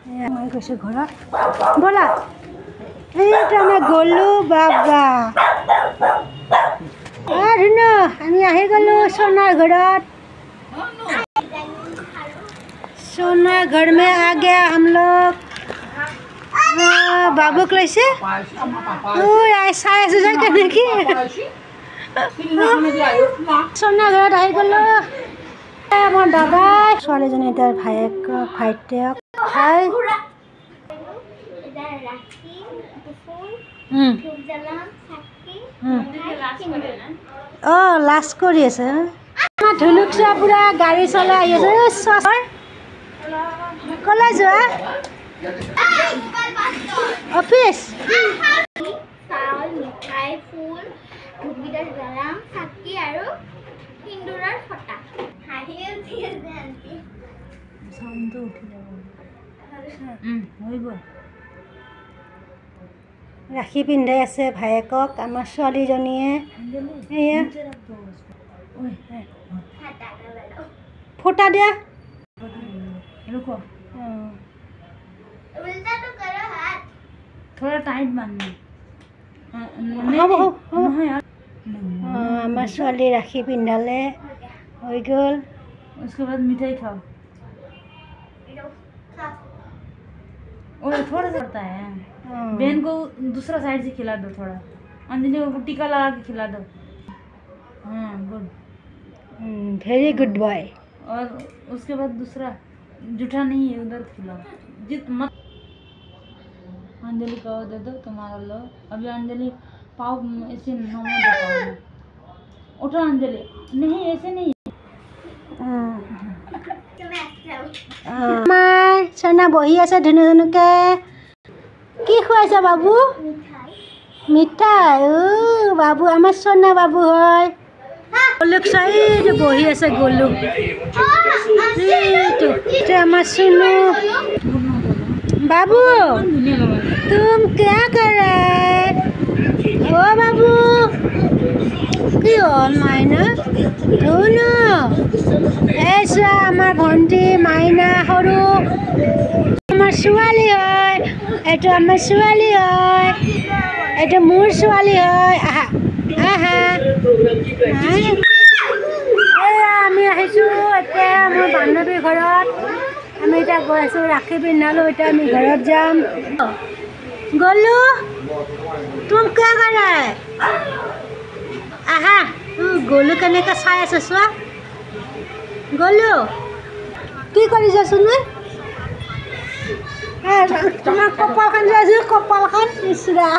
মই গৈছোঁ ঘৰত ব'লা এইটো আমি গ'লোঁ বাবা ধুনু আমি আহি গ'লোঁ सोनार घरत सोनार घर में आ गया हम लोग बाबू को लैसे ऐसा देखी सोनार घरत आहि ग'लो আমার দাদা ছোৱালীজনী তাৰ ভাইটেক হাই লাষ্ট কৰি আছে ধুনুক চোৱা পুৰা গাড়ী চলাই আহি আছে কলৈ যোৱা অফিচ ৰাখি পিন্ধাই আছে ভায়েকক আমাৰ ছোৱালীজনীয়ে এয়া ফটা দিয়া थोड़ा टाइट बांधना আমাৰ ছোৱালী ৰাখি পিন্ধালে হৈ গ'ল उसके बाद मिठाई खाओ और थोड़ा सा पड़ता है बहन को दूसरा साइड से खिला दो थोड़ा अंजलि को टीका लगा के खिला दो हाँ गुड वेरी गुड बॉय और उसके बाद दूसरा जूठा नहीं है उधर खिलाओ जित मत अंजलि को दे दो तुम्हारा लो अभी अंजलि पाव ऐसे नॉर्मल दे पाओ उठो अंजलि नहीं ऐसे नहीं सोना बही আছে ধুনু ধুনুকে কি খুৱাইছা বাবু মিঠাই বাবু আমাৰ সোনা বাবু হয় গোলুক চাইড বহি আছে গোলুক এইটো আমাৰ সোনু बाबू तुम क्या कर रहे ओ बाबू की मायना धुनु ऐसा हमार भंटी मायना सरू हमार छोवाली है एटो हमार छोवाली है एटो मोर छोवाली है आहा आहा আমি আহিছোঁ এতিয়া মোৰ বান্ধৱীৰ ঘৰত আমি এতিয়া গৈ আছোঁ ৰাখি পিন্ধালোঁ এতিয়া আমি ঘৰত যাম গ'লো তুমি কিয় কৰা আহা গ'লো কেনেকৈ চাই আছে চোৱা গ'লো কি কৰিছা চোন তোমাৰ কপালখন যে আছে কপালখন ইচৰা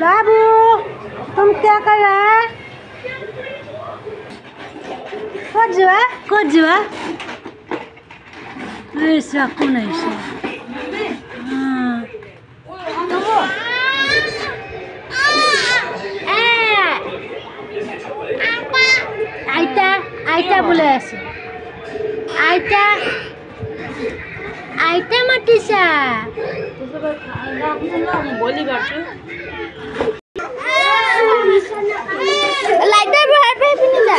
বাবু তুমি কিয় কৰা ক'ত যোৱা ऐसा कौन ऐसा आइता आइता बोले ऐसे आइता आइता मतीसा बोली बात लाइटर बाहर पे भी नहीं जा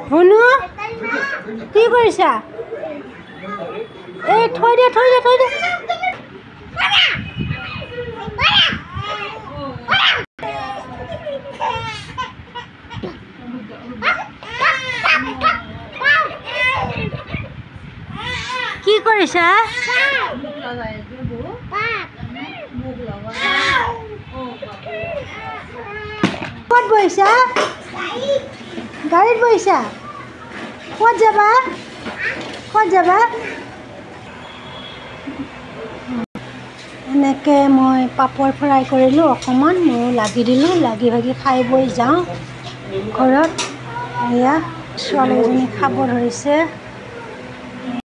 শুনু কি কৰিছা এই থৈ দে কি কৰিছা ক'ত বহিছা গাড়ীত বহিছা ক'ত যাবা এনেকৈ মই পাপৰ ফ্ৰাই কৰিলোঁ অকণমান মই লাগি দিলোঁ লাগি ভাগি খাই বৈ যাওঁ ঘৰত এয়া ছোৱালীজনী খাব ধৰিছে